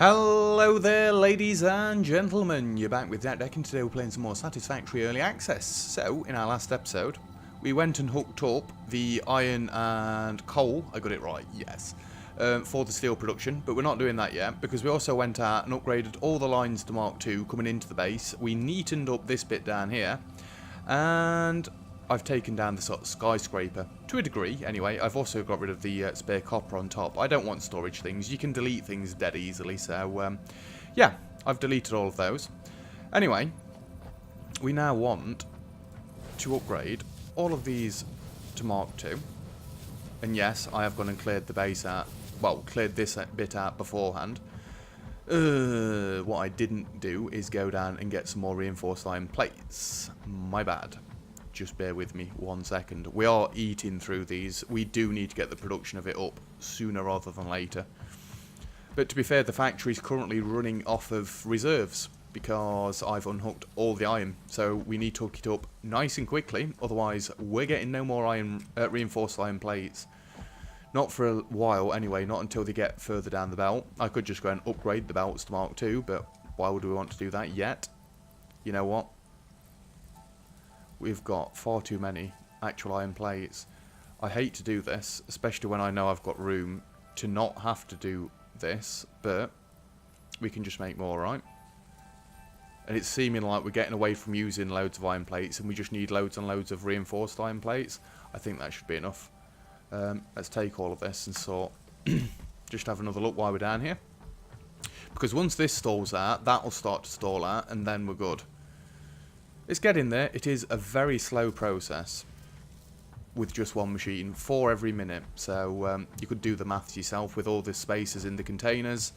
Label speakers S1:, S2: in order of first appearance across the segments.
S1: Hello there, ladies and gentlemen. You're back with Deck, and today we're playing some more Satisfactory Early Access. So, in our last episode, we went and hooked up the iron and coal, I got it right, yes, for the steel production, but we're not doing that yet, because we also went out and upgraded all the lines to Mark II coming into the base. We neatened up this bit down here, and I've taken down the sort of skyscraper, to a degree, anyway. I've also got rid of the spare copper on top. I don't want storage things. You can delete things dead easily, so, yeah, I've deleted all of those. Anyway, we now want to upgrade all of these to Mark II. And yes, I have gone and cleared the base out, well, cleared this bit out beforehand. What I didn't do is go down and get some more reinforced iron plates. My bad. Just bear with me 1 second. We are eating through these. We do need to get the production of it up sooner rather than later. But to be fair, the factory is currently running off of reserves because I've unhooked all the iron. So we need to hook it up nice and quickly. Otherwise, we're getting no more iron, reinforced iron plates. Not for a while anyway, not until they get further down the belt. I could just go and upgrade the belts to Mark II, but why would we want to do that yet? You know what? We've got far too many actual iron plates. I hate to do this, especially when I know I've got room to not have to do this, but we can just make more, right? And it's seeming like we're getting away from using loads of iron plates and we just need loads and loads of reinforced iron plates. I think that should be enough. Let's take all of this and sort. Just have another look while we're down here. Because once this stalls out, that'll start to stall out and then we're good. It's getting there. It is a very slow process with just one machine, 4 every minute. So you could do the maths yourself with all the spaces in the containers.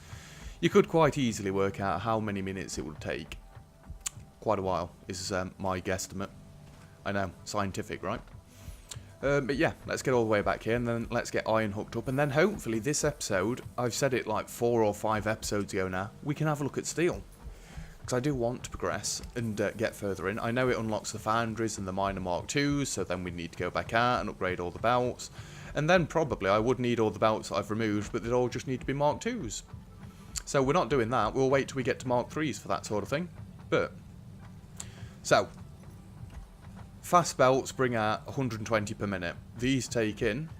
S1: You could quite easily work out how many minutes it would take. Quite a while is my guesstimate. I know, scientific, right? But yeah, let's get all the way back here and then let's get iron hooked up. And then hopefully this episode, I've said it like 4 or 5 episodes ago now, we can have a look at steel. Because I do want to progress and get further in. I know it unlocks the foundries and the minor Mark IIs, so then we need to go back out and upgrade all the belts. And then probably I would need all the belts that I've removed, but they'd all just need to be Mark IIs. So we're not doing that. We'll wait till we get to Mark IIIs for that sort of thing. But, so, fast belts bring out 120 per minute. These take in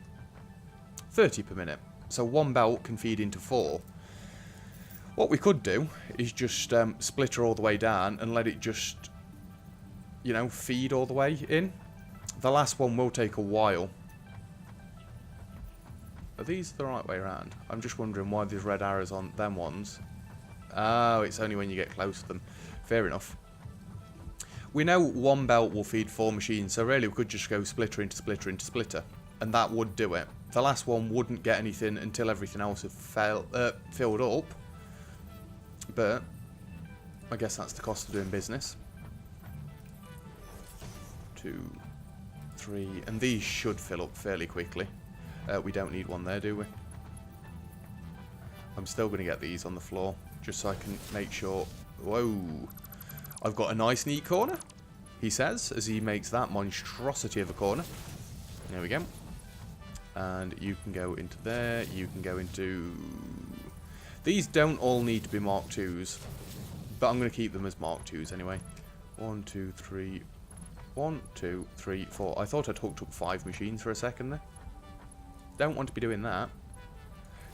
S1: 30 per minute. So one belt can feed into 4. What we could do is just split her all the way down and let it just, you know, feed all the way in. The last one will take a while. Are these the right way around? I'm just wondering why there's red arrows on them ones. Oh, it's only when you get close to them. Fair enough. We know one belt will feed 4 machines, so really we could just go splitter into splitter into splitter. And that would do it. The last one wouldn't get anything until everything else had filled up. But I guess that's the cost of doing business. 2, 3, and these should fill up fairly quickly. We don't need one there, do we? I'm still going to get these on the floor, just so I can make sure... Whoa! I've got a nice neat corner, he says, as he makes that monstrosity of a corner. There we go. And you can go into there, you can go into... These don't all need to be Mark IIs, but I'm going to keep them as Mark IIs anyway. 1, 2, 3... 1, 2, 3, 4. I thought I'd hooked up 5 machines for a second there. Don't want to be doing that.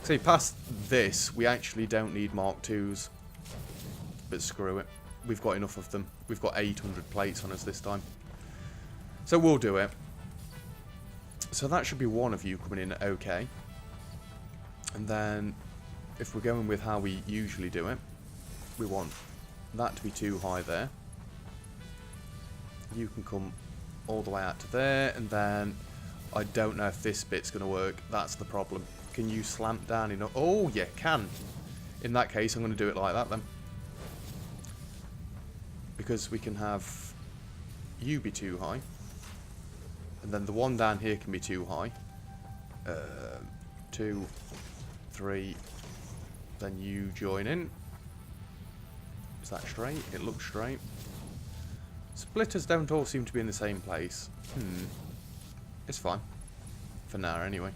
S1: See, past this, we actually don't need Mark IIs. But screw it. We've got enough of them. We've got 800 plates on us this time. So we'll do it. So that should be one of you coming in okay. And then, if we're going with how we usually do it, we want that to be too high there. You can come all the way out to there, and then I don't know if this bit's going to work. That's the problem. Can you slant down enough? Oh, you can. In that case, I'm going to do it like that then. Because we can have you be too high. And then the one down here can be too high. 2, 3... Then you join in. Is that straight? It looks straight. Splitters don't all seem to be in the same place. It's fine. For now, anyway.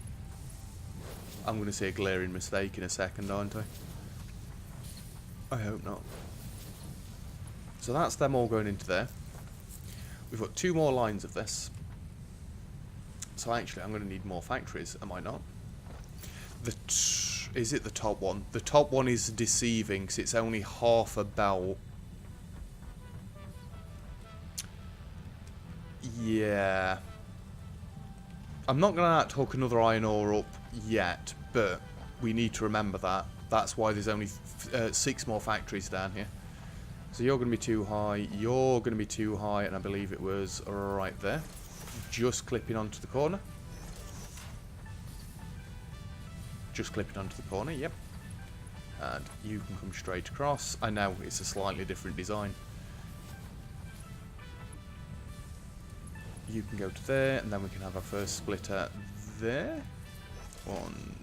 S1: I'm going to see a glaring mistake in a second, aren't I? I hope not. So that's them all going into there. We've got 2 more lines of this. So actually, I'm going to need more factories, am I not? Is it the top one? The top one is deceiving because it's only half a belt. Yeah. I'm not going to hook another iron ore up yet, but we need to remember that. That's why there's only 6 more factories down here. So you're going to be too high, you're going to be too high, and I believe it was right there. Just clipping onto the corner. Just clipping onto the corner, yep. And you can come straight across. I know it's a slightly different design. You can go to there, and then we can have our first splitter there. 1,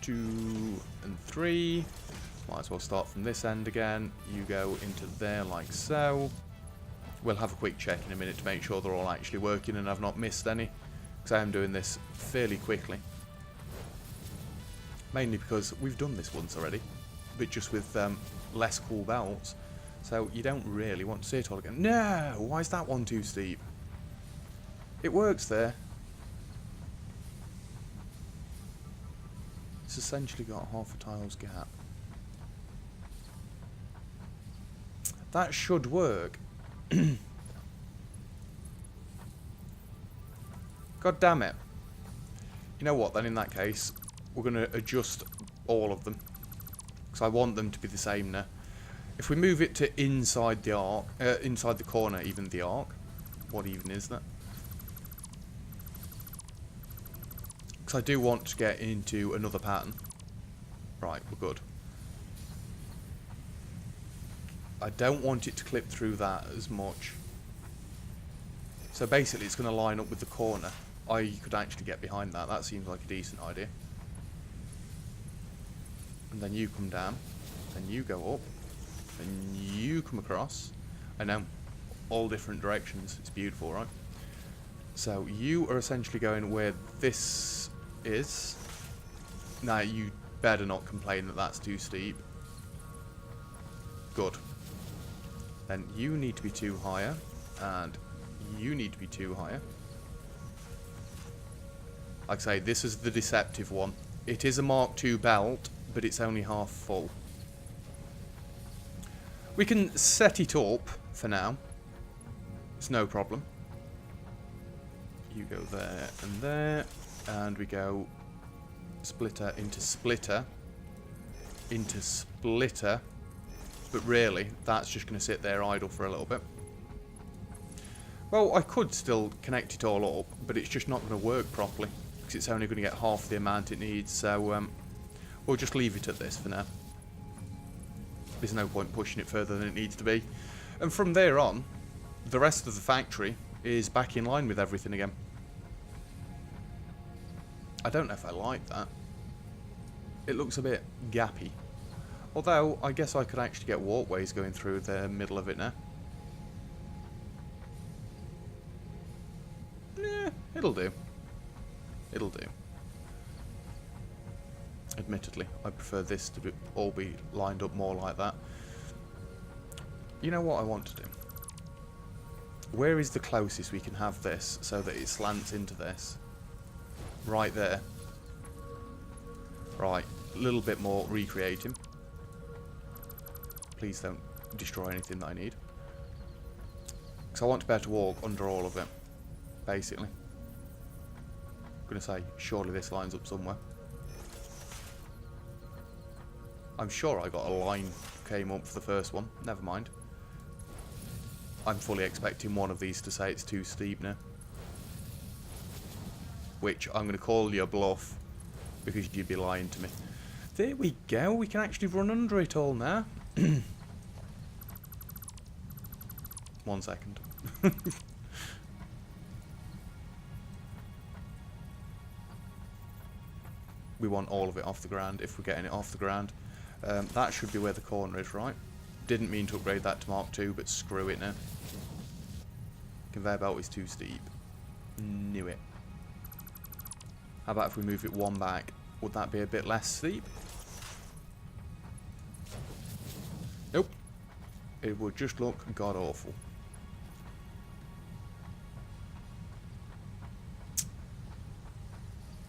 S1: 2, and 3. Might as well start from this end again. You go into there like so. We'll have a quick check in a minute to make sure they're all actually working and I've not missed any. Because I am doing this fairly quickly. Mainly because we've done this once already. But just with less cool belts. So you don't really want to see it all again. No! Why is that one too steep? It works there. It's essentially got half a tile's gap. That should work. God damn it. You know what then, in that case, we're going to adjust all of them. Because I want them to be the same now. If we move it to inside the arc, inside the corner, even the arc. What even is that? Because I do want to get into another pattern. Right, we're good. I don't want it to clip through that as much. So basically it's going to line up with the corner. I could actually get behind that. That seems like a decent idea. And then you come down. Then you go up. And you come across. I know. All different directions. It's beautiful, right? So you are essentially going where this is. Now you better not complain that that's too steep. Good. Then you need to be 2 higher, and you need to be 2 higher. Like I say, this is the deceptive one. It is a Mark II belt, but it's only half full. We can set it up for now. It's no problem. You go there and there, and we go splitter into splitter into splitter. But really, that's just going to sit there idle for a little bit. Well, I could still connect it all up, but it's just not going to work properly. Because it's only going to get half the amount it needs, so we'll just leave it at this for now. There's no point pushing it further than it needs to be. And from there on, the rest of the factory is back in line with everything again. I don't know if I like that. It looks a bit gappy. Although, I guess I could actually get walkways going through the middle of it now. Yeah, it'll do. It'll do. Admittedly, I prefer this to all be lined up more like that. You know what I want to do? Where is the closest we can have this so that it slants into this? Right there. Right, a little bit more recreating. Please don't destroy anything that I need. Because I want to be able to walk under all of it, basically. I'm going to say, surely this lines up somewhere. I'm sure I got a line came up for the first one. Never mind. I'm fully expecting one of these to say it's too steep now. Which I'm going to call you a bluff, because you'd be lying to me. There we go. We can actually run under it all now. 1 second. We want all of it off the ground if we're getting it off the ground. That should be where the corner is, right? Didn't mean to upgrade that to Mark II, but screw it now. Conveyor belt is too steep. Knew it. How about if we move it 1 back? Would that be a bit less steep? It would just look god-awful.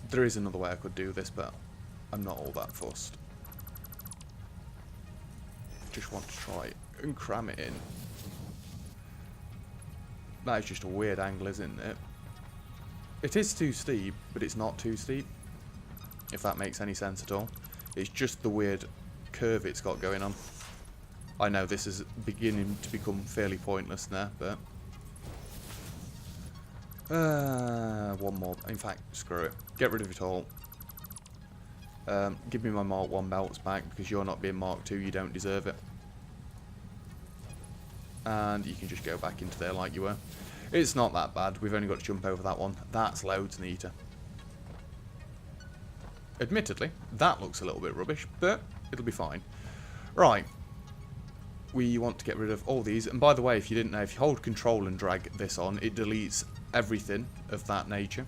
S1: There is another way I could do this, but I'm not all that fussed. Just want to try and cram it in. That is just a weird angle, isn't it? It is too steep, but it's not too steep. If that makes any sense at all. It's just the weird curve it's got going on. I know this is beginning to become fairly pointless now, but... one more. In fact, screw it. Get rid of it all. Give me my Mark 1 belts back, because you're not being Mark 2, you don't deserve it. And you can just go back into there like you were. It's not that bad. We've only got to jump over that one. That's loads neater. Admittedly, that looks a little bit rubbish, but it'll be fine. Right. We want to get rid of all these. And by the way, if you didn't know, if you hold control and drag this on, it deletes everything of that nature.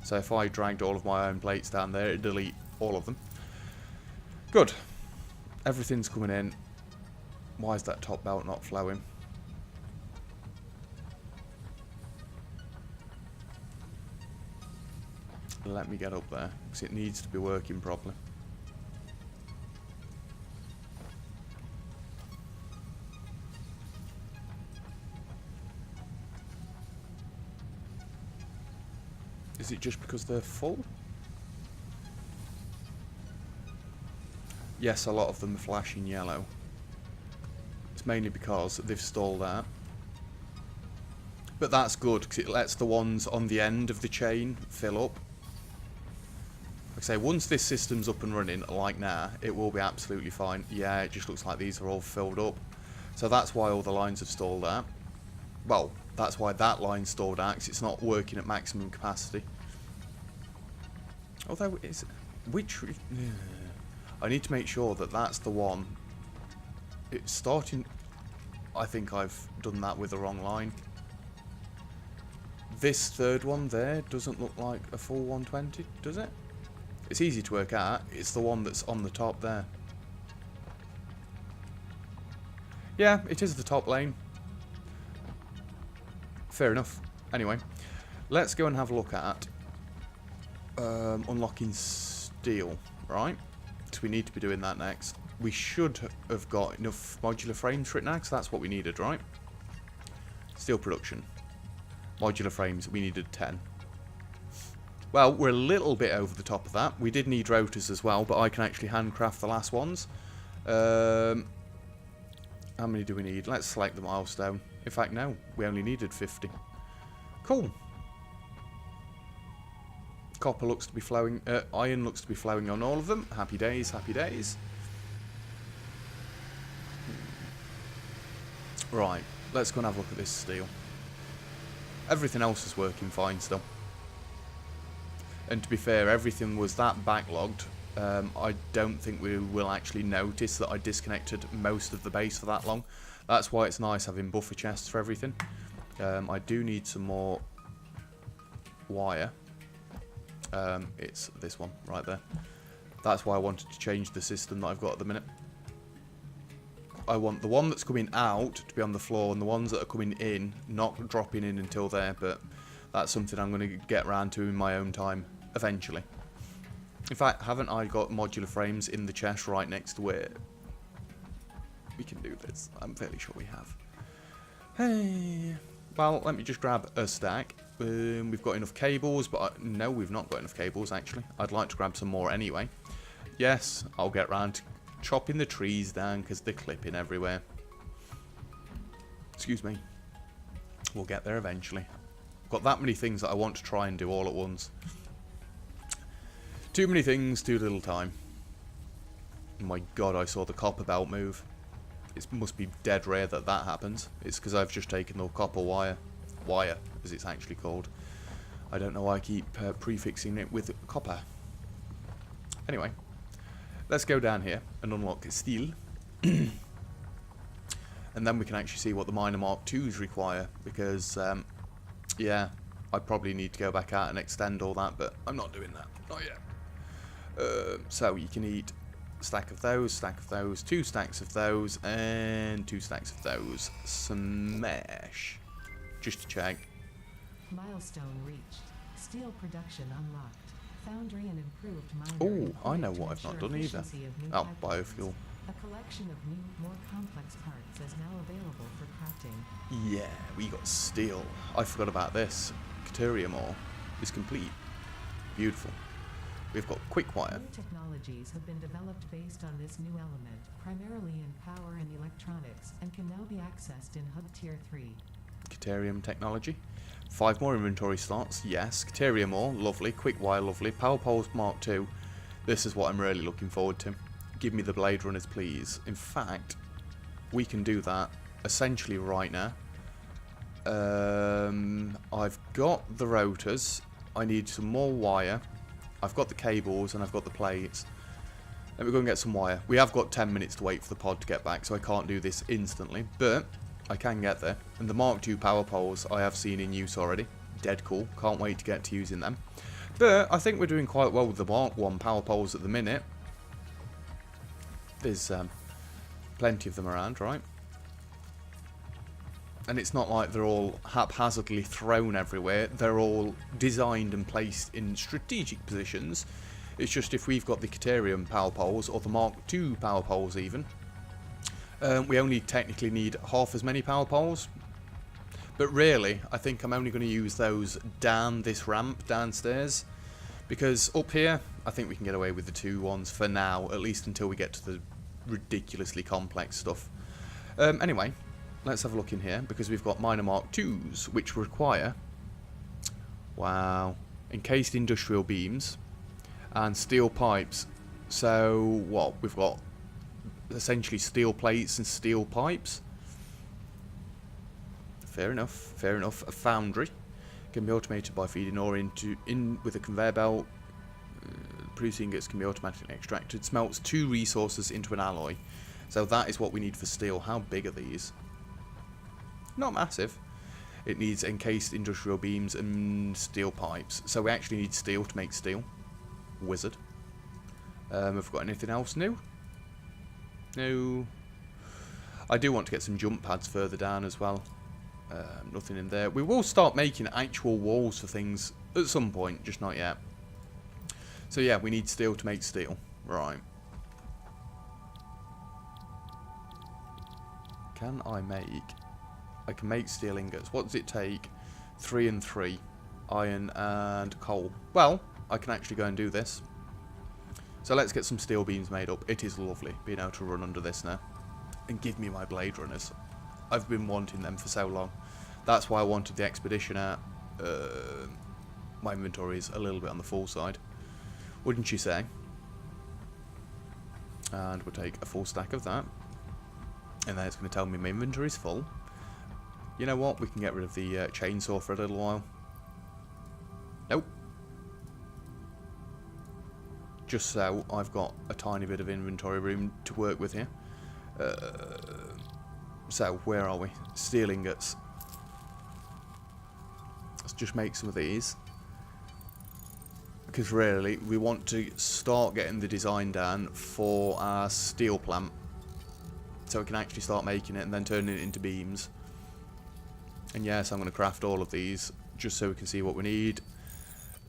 S1: So if I dragged all of my own plates down there, it'd delete all of them. Good. Everything's coming in. Why is that top belt not flowing? Let me get up there, because it needs to be working properly. Is it just because they're full? Yes, a lot of them are flashing yellow. It's mainly because they've stalled out. But that's good, because it lets the ones on the end of the chain fill up. Like I say, once this system's up and running, like now, it will be absolutely fine. Yeah, it just looks like these are all filled up. So that's why all the lines have stalled out. Well, that's why that line stalled out, because it's not working at maximum capacity. Although, which... I need to make sure that that's the one. It's starting... I think I've done that with the wrong line. This third one there doesn't look like a full 120, does it? It's easy to work out. It's the one that's on the top there. Yeah, it is the top lane. Fair enough. Anyway, let's go and have a look at unlocking steel, right? So we need to be doing that next. We should have got enough modular frames for it now, because that's what we needed, right? Steel production. Modular frames, we needed 10. Well, we're a little bit over the top of that. We did need rotors as well, but I can actually handcraft the last ones. How many do we need? Let's select the milestone. In fact, no, we only needed 50. Cool. Copper looks to be flowing. Iron looks to be flowing on all of them. Happy days, happy days. Right, let's go and have a look at this steel. Everything else is working fine still. And to be fair, everything was that backlogged. I don't think we will actually notice that I disconnected most of the base for that long. That's why it's nice having buffer chests for everything. I do need some more wire. It's this one right there. That's why I wanted to change the system that I've got at the minute. I want the one that's coming out to be on the floor, and the ones that are coming in not dropping in until there, but that's something I'm going to get around to in my own time eventually. In fact, haven't I got modular frames in the chest right next to where we can do this? I'm fairly sure we have. Hey, well, let me just grab a stack. We've got enough cables, but no, we've not got enough cables actually. I'd like to grab some more anyway. Yes, I'll get round to chopping the trees down because they're clipping everywhere. Excuse me. We'll get there eventually. Got that many things that I want to try and do all at once. Too many things, too little time. Oh my god, I saw the copper belt move. It must be dead rare that that happens. It's because I've just taken the copper wire. Wire, as it's actually called. I don't know why I keep prefixing it with copper. Anyway, let's go down here and unlock steel. And then we can actually see what the minor Mark 2s require. Because, yeah, I probably need to go back out and extend all that, but I'm not doing that. Not yet. So you can eat stack of those, 2 stacks of those, and 2 stacks of those. Smash. Just to check.
S2: Milestone reached. Steel production unlocked. Foundry and improved miner.
S1: Oh, I know what I've not done either. Oh, biofuel.
S2: A collection of new, more complex parts is now available for crafting.
S1: Yeah, we got steel. I forgot about this. Caterium ore is complete. Beautiful. We've got quick wire.
S2: New technologies have been developed based on this new element, primarily in power and electronics, and can now be accessed in Hub Tier 3.
S1: Caterium technology. 5 more inventory slots, yes. Caterium ore, lovely. Quick wire, lovely. Power poles Mark II. This is what I'm really looking forward to. Give me the Blade Runners, please. In fact, we can do that essentially right now. I've got the rotors. I need some more wire. I've got the cables and I've got the plates. Let me go and get some wire. We have got 10 minutes to wait for the pod to get back, so I can't do this instantly. But I can get there. And the Mark II power poles I have seen in use already. Dead cool. Can't wait to get to using them. But I think we're doing quite well with the Mark I power poles at the minute. There's plenty of them around, right? And it's not like they're all haphazardly thrown everywhere. They're all designed and placed in strategic positions. It's just if we've got the Caterium power poles, or the Mark II power poles even, we only technically need half as many power poles. But really, I think I'm only going to use those down this ramp downstairs. Because up here, I think we can get away with the 2 ones for now, at least until we get to the ridiculously complex stuff. Anyway, let's have a look in here, because we've got minor Mark IIs, which require, wow, encased industrial beams and steel pipes. So, what, we've got essentially steel plates and steel pipes. Fair enough, fair enough. A foundry can be automated by feeding ore in with a conveyor belt. Producing ingots can be automatically extracted. Smelts 2 resources into an alloy. So that is what we need for steel. How big are these? Not massive. It needs encased industrial beams and steel pipes. So we actually need steel to make steel. Wizard. Have we got anything else new? No. I do want to get some jump pads further down as well. Nothing in there. We will start making actual walls for things at some point, just not yet. So yeah, we need steel to make steel. Right. Can I make... I can make steel ingots. What does it take? 3 and 3. Iron and coal. Well, I can actually go and do this. So let's get some steel beams made up. It is lovely being able to run under this now. And give me my Blade Runners. I've been wanting them for so long. That's why I wanted the Expedition out. My inventory is a little bit on the full side. Wouldn't you say? And we'll take a full stack of that. And then it's going to tell me my inventory is full. You know what? We can get rid of the chainsaw for a little while. Nope. Just so I've got a tiny bit of inventory room to work with here. So, where are we? Steel ingots. Let's just make some of these. Because really, we want to start getting the design down for our steel plant. So we can actually start making it and then turning it into beams. And yes, I'm going to craft all of these just so we can see what we need.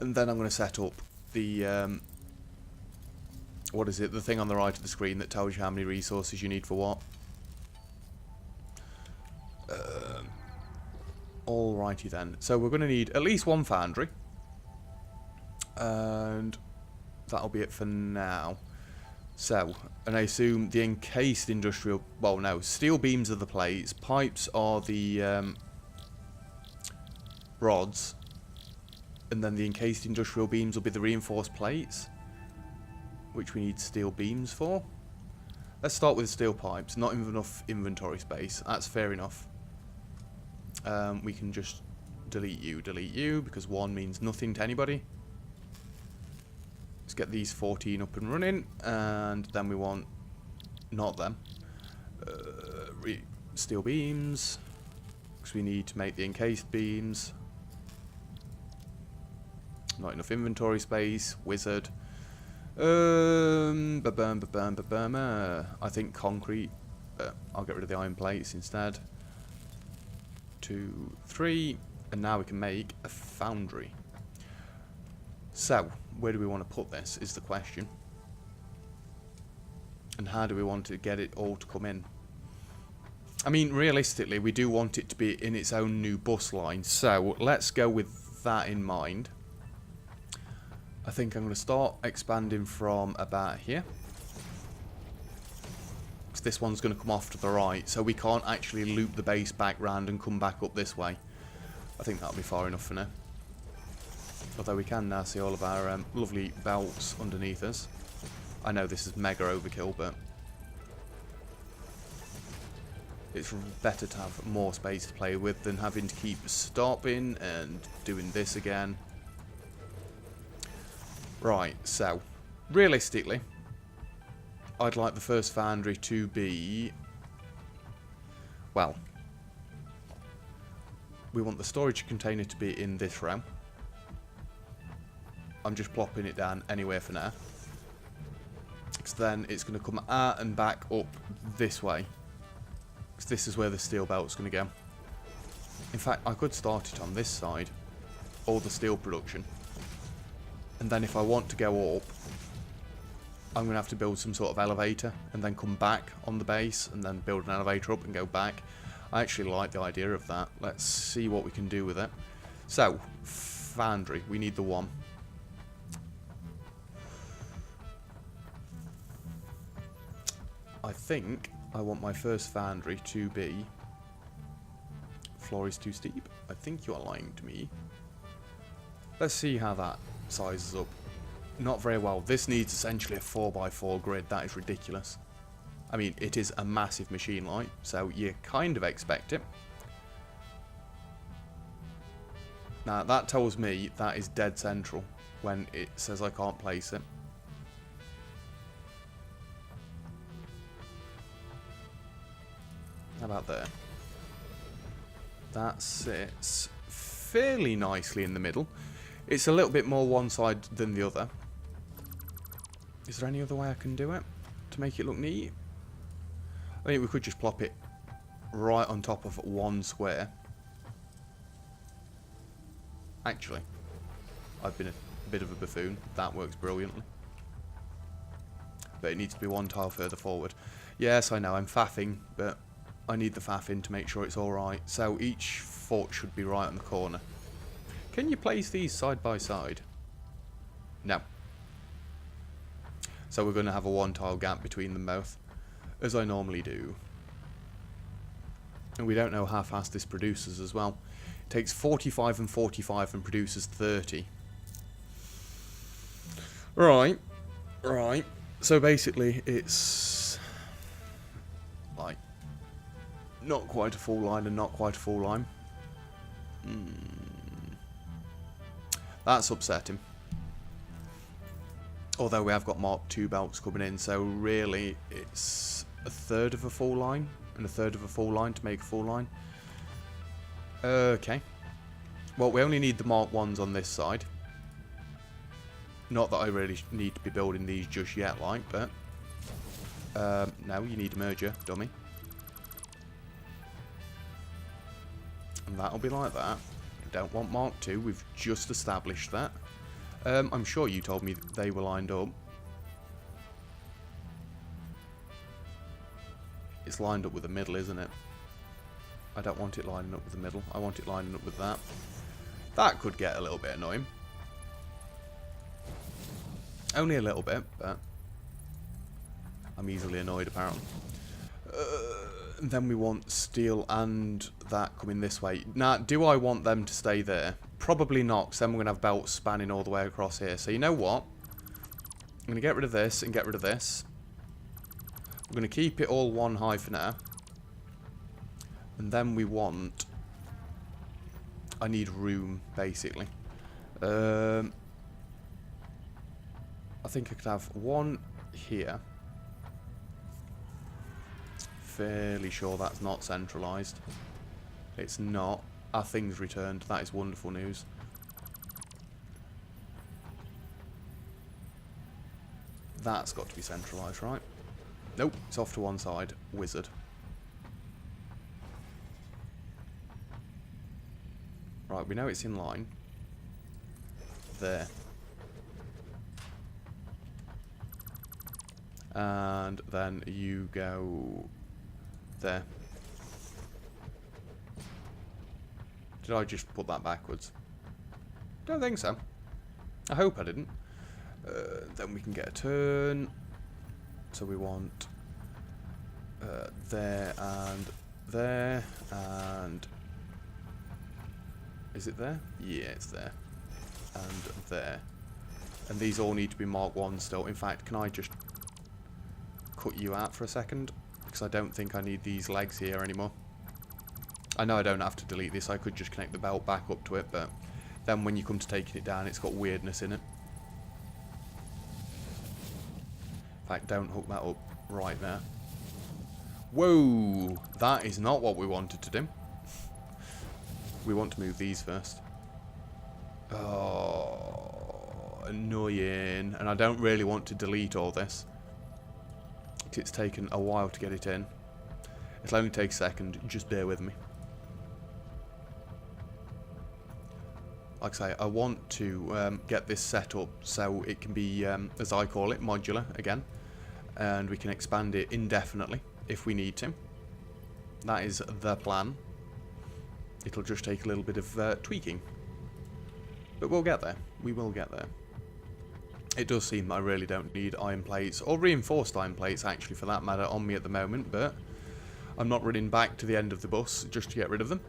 S1: And then I'm going to set up the... what is it? The thing on the right of the screen that tells you how many resources you need for what. Alrighty then. So we're going to need at least 1 foundry. And that'll be it for now. So, and I assume the encased industrial... Well, no. Steel beams are the plates. Pipes are the rods. And then the encased industrial beams will be the reinforced plates, which we need steel beams for. Let's start with steel pipes. Not enough inventory space. That's fair enough. We can just delete you, because 1 means nothing to anybody. Let's get these 14 up and running, and then we want, not them, steel beams, because we need to make the encased beams. Not enough inventory space, wizard. I think concrete. I'll get rid of the iron plates instead. 2, 3, and now we can make a foundry. So, where do we want to put this is the question. And how do we want to get it all to come in? I mean, realistically, we do want it to be in its own new bus line. So, let's go with that in mind. I think I'm going to start expanding from about here. Because this one's going to come off to the right. So we can't actually loop the base back round and come back up this way. I think that'll be far enough for now. Although we can now see all of our lovely belts underneath us. I know this is mega overkill, but it's better to have more space to play with than having to keep stopping and doing this again. Right, so, realistically, I'd like the first foundry to be, well, we want the storage container to be in this row. I'm just plopping it down anywhere for now. Because then it's going to come out and back up this way. Because this is where the steel belt's going to go. In fact, I could start it on this side, all the steel production. And then if I want to go up, I'm going to have to build some sort of elevator and then come back on the base and then build an elevator up and go back. I actually like the idea of that. Let's see what we can do with it. So, foundry, we need the one. I think I want my first foundry to be... Floor is too steep. I think you are lying to me. Let's see how that sizes up. Not very well. This needs essentially a 4x4 grid. That is ridiculous. I mean, it is a massive machine, like, so you kind of expect it. Now, that tells me that is dead central when it says I can't place it. How about there? That sits fairly nicely in the middle. It's a little bit more one side than the other. Is there any other way I can do it to make it look neat? I mean, we could just plop it right on top of one square. Actually, I've been a bit of a buffoon. That works brilliantly. But it needs to be one tile further forward. Yes, I know, I'm faffing, but I need the faffing to make sure it's alright. So each foot should be right on the corner. Can you place these side by side? No. So we're going to have a one tile gap between them both, as I normally do. And we don't know how fast this produces as well. It takes 45 and 45 and produces 30. Right. Right. So basically it's like not quite a full line and not quite a full line. That's upsetting. Although we have got Mark II belts coming in, so really it's a third of a full line and a third of a full line to make a full line. Okay. Well, we only need the Mark Is on this side. Not that I really need to be building these just yet, like, but... no, you need a merger, dummy. And that'll be like that. Don't want Mark II, we've just established that. I'm sure you told me they were lined up. It's lined up with the middle, isn't it? I don't want it lining up with the middle. I want it lining up with that. That could get a little bit annoying. Only a little bit, but I'm easily annoyed apparently. Then we want steel and that coming this way. Now, do I want them to stay there? Probably not, because then we're going to have belts spanning all the way across here. So you know what? I'm going to get rid of this and get rid of this. We're going to keep it all one high for now. And then we want... I need room, basically. I think I could have one here. Fairly sure that's not centralised. It's not. Our thing's returned. That is wonderful news. That's got to be centralised, right? Nope, it's off to one side. Wizard. Right, we know it's in line. There. And then you go there. Did I just put that backwards? Don't think so. I hope I didn't. Then we can get a turn. So we want there and there and... Is it there? Yeah, it's there. And there. And these all need to be Mark 1 still. In fact, can I just cut you out for a second? Because I don't think I need these legs here anymore. I know I don't have to delete this. I could just connect the belt back up to it, but then when you come to taking it down, it's got weirdness in it. In fact, don't hook that up right there. Whoa! That is not what we wanted to do. We want to move these first. Oh, annoying. And I don't really want to delete all this. It's taken a while to get it in. It'll only take a second. Just bear with me. Like I say, I want to get this set up so it can be, as I call it, modular again. And we can expand it indefinitely if we need to. That is the plan. It'll just take a little bit of tweaking. But we'll get there. We will get there. It does seem I really don't need iron plates, or reinforced iron plates actually for that matter, on me at the moment, but I'm not running back to the end of the bus just to get rid of them.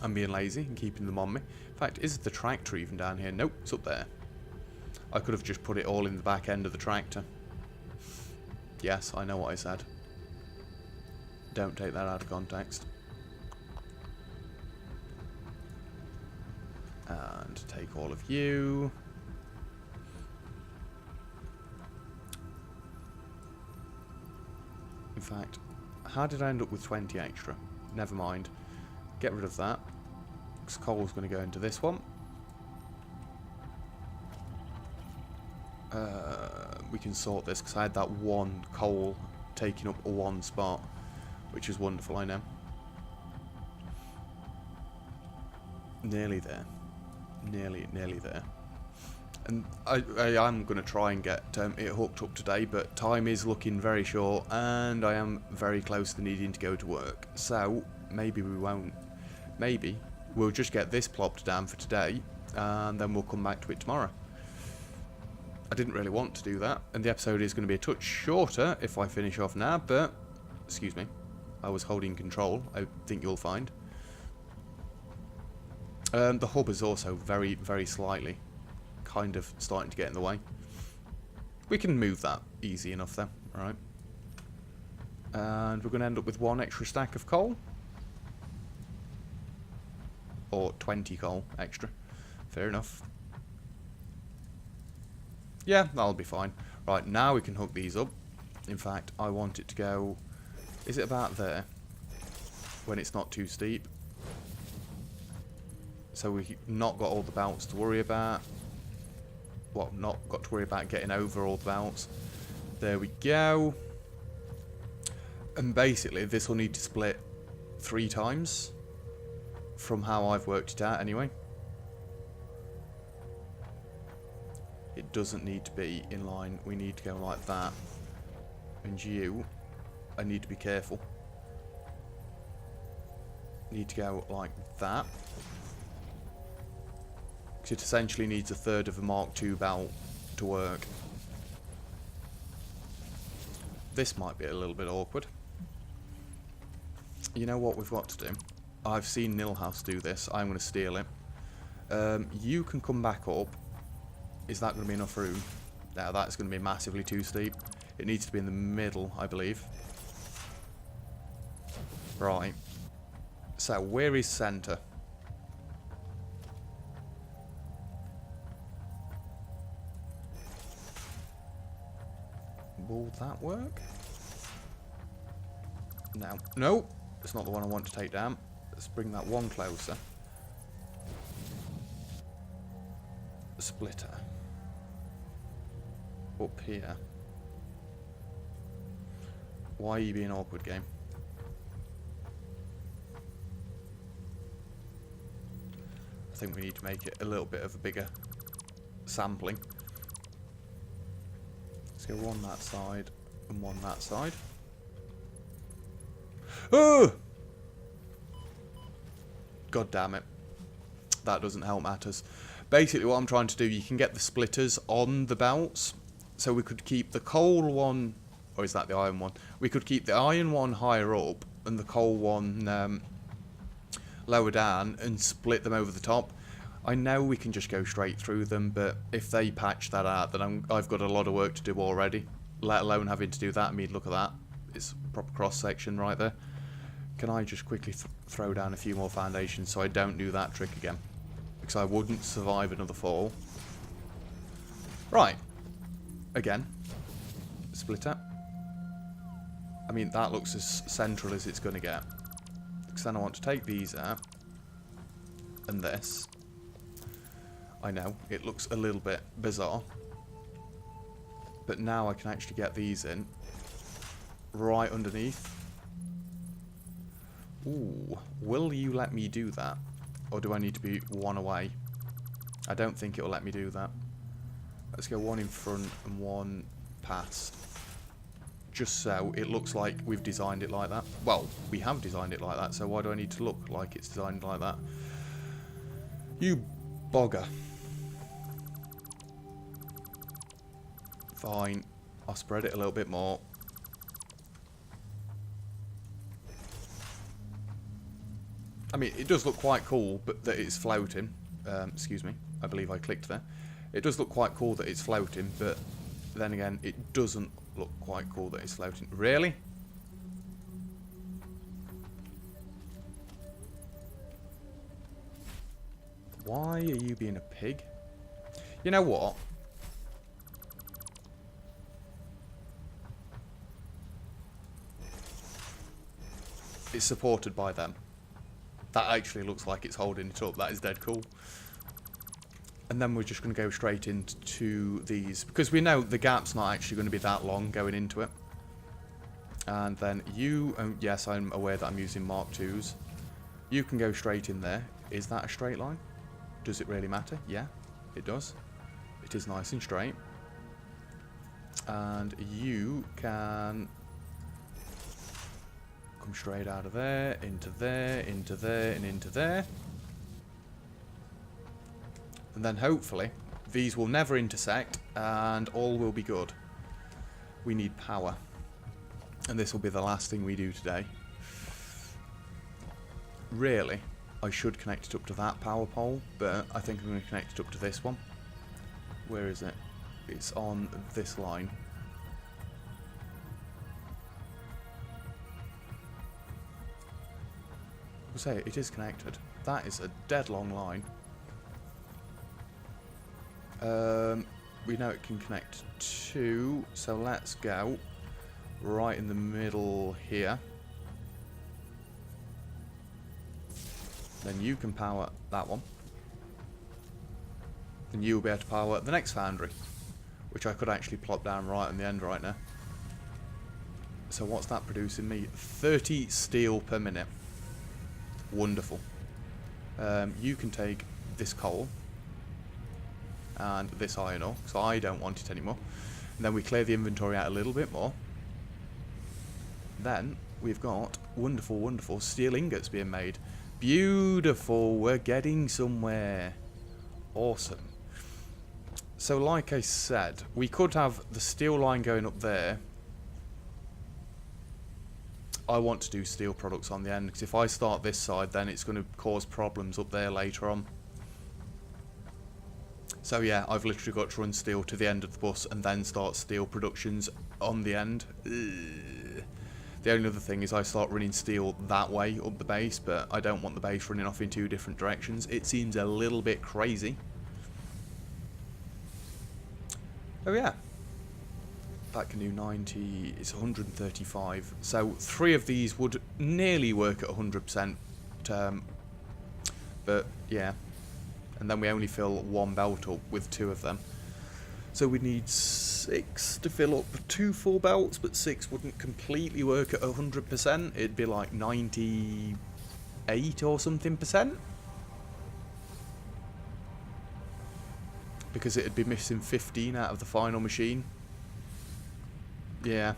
S1: I'm being lazy and keeping them on me. In fact, is the tractor even down here? Nope, it's up there. I could have just put it all in the back end of the tractor. Yes, I know what I said. Don't take that out of context. And take all of you. In fact, how did I end up with 20 extra? Never mind. Get rid of that. Because coal's going to go into this one. We can sort this because I had that one coal taking up one spot, which is wonderful, I know. Nearly there. Nearly there. And I am going to try and get it hooked up today, but time is looking very short, and I am very close to needing to go to work. So, maybe we won't. Maybe we'll just get this plopped down for today, and then we'll come back to it tomorrow. I didn't really want to do that, and the episode is going to be a touch shorter if I finish off now, but, excuse me, I was holding control, I think you'll find. The hub is also very, very slightly kind of starting to get in the way. We can move that easy enough then, alright. And we're going to end up with one extra stack of coal. Or 20 coal extra. Fair enough. Yeah, that'll be fine. Right, now we can hook these up. In fact, I want it to go... Is it about there? When it's not too steep. So we've not got all the belts to worry about. Well, not got to worry about getting over all the belts. There we go. And basically, this will need to split 3 times. From how I've worked it out, anyway. It doesn't need to be in line. We need to go like that. And you, I need to be careful. Need to go like that. Because it essentially needs 1/3 of a Mark II belt to work. This might be a little bit awkward. You know what we've got to do? I've seen Nilhouse do this. I'm going to steal it. You can come back up. Is that going to be enough room? No, that's going to be massively too steep. It needs to be in the middle, I believe. Right. So, where is centre? Will that work? No. No! It's not the one I want to take down. Let's bring that one closer. Splitter. up here. Why are you being awkward, game? I think we need to make it a little bit of a bigger sampling. Let's go one that side and one that side. Oh! God damn it. That doesn't help matters. Basically what I'm trying to do, you can get the splitters on the belts. So we could keep the coal one, or is that the iron one? We could keep the iron one higher up and the coal one lower down and split them over the top. I know we can just go straight through them, but if they patch that out, then I've got a lot of work to do already, let alone having to do that. I mean, look at that. It's a proper cross-section right there. Can I just quickly throw down a few more foundations so I don't do that trick again? Because I wouldn't survive another fall. Right. Again. Splitter. I mean, that looks as central as it's going to get. Because then I want to take these out. And this. I know, it looks a little bit bizarre. But now I can actually get these in. Right underneath. Ooh, will you let me do that? Or do I need to be one away? I don't think it'll let me do that. Let's go one in front and one past. Just so it looks like we've designed it like that. Well, we have designed it like that, so why do I need to look like it's designed like that? You bogger. Fine. I'll spread it a little bit more. I mean, it does look quite cool, but that it's floating. Excuse me. I believe I clicked there. It does look quite cool that it's floating, but then again, it doesn't look quite cool that it's floating. Really? Why are you being a pig? You know what? It's supported by them. That actually looks like it's holding it up. That is dead cool. And then we're just going to go straight into these. Because we know the gap's not actually going to be that long going into it. And then you... yes, I'm aware that I'm using Mark IIs. You can go straight in there. Is that a straight line? Does it really matter? Yeah, it does. It is nice and straight. And you can... come straight out of there, into there, into there, and into there. And then hopefully these will never intersect and all will be good. We need power. And this will be the last thing we do today. Really, I should connect it up to that power pole, but I think I'm going to connect it up to this one. Where is it? It's on this line. I'll say it is connected. That is a dead long line. We know it can connect to, so let's go right in the middle here. Then you can power that one. And you'll be able to power the next foundry, which I could actually plop down right on the end right now. So what's that producing me? 30 steel per minute. Wonderful. You can take this coal and this iron ore, so I don't want it anymore. And then we clear the inventory out a little bit more. Then we've got wonderful, wonderful steel ingots being made. Beautiful, we're getting somewhere. Awesome. So like I said, we could have the steel line going up there. I want to do steel products on the end, because if I start this side, then it's going to cause problems up there later on. So yeah, I've literally got to run steel to the end of the bus and then start steel productions on the end. Ugh. The only other thing is I start running steel that way up the base, but I don't want the base running off in two different directions. It seems a little bit crazy. Oh yeah. That can do 90, it's 135. So 3 of these would nearly work at 100%. But yeah. And then we only fill 1 belt up with 2 of them. So we need 6 to fill up 2 full belts, but 6 wouldn't completely work at 100%. It'd be like 98 or something %. Because it'd be missing 15 out of the final machine. Yeah.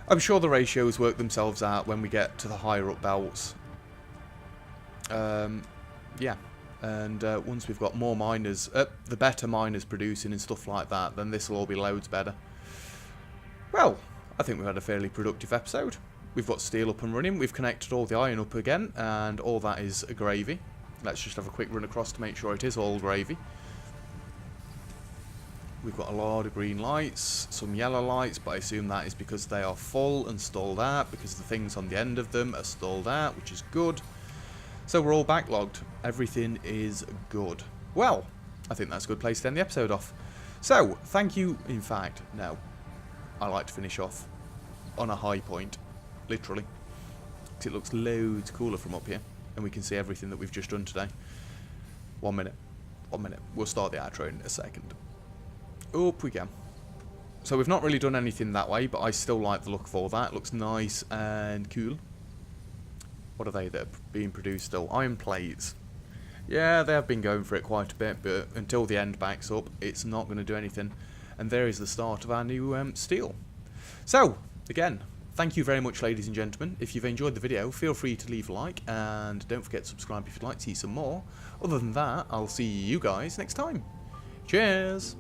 S1: I'm sure the ratios work themselves out when we get to the higher up belts. Yeah. And once we've got more miners, the better miners producing and stuff like that, then this will all be loads better. Well, I think we've had a fairly productive episode. We've got steel up and running, we've connected all the iron up again, and all that is gravy. Let's just have a quick run across to make sure it is all gravy. We've got a lot of green lights, some yellow lights, but I assume that is because they are full and stalled out, because the things on the end of them are stalled out, which is good. So we're all backlogged. Everything is good. Well, I think that's a good place to end the episode off. So, thank you. In fact, no. I like to finish off on a high point. Literally. Because it looks loads cooler from up here. And we can see everything that we've just done today. 1 minute. 1 minute. We'll start the outro in a second. Up we go. So we've not really done anything that way, but I still like the look of all that. It looks nice and cool. What are they that are being produced still? Iron plates. Yeah, they have been going for it quite a bit, but until the end backs up, it's not going to do anything. And there is the start of our new steel. So, again, thank you very much, ladies and gentlemen. If you've enjoyed the video, feel free to leave a like, and don't forget to subscribe if you'd like to see some more. Other than that, I'll see you guys next time. Cheers!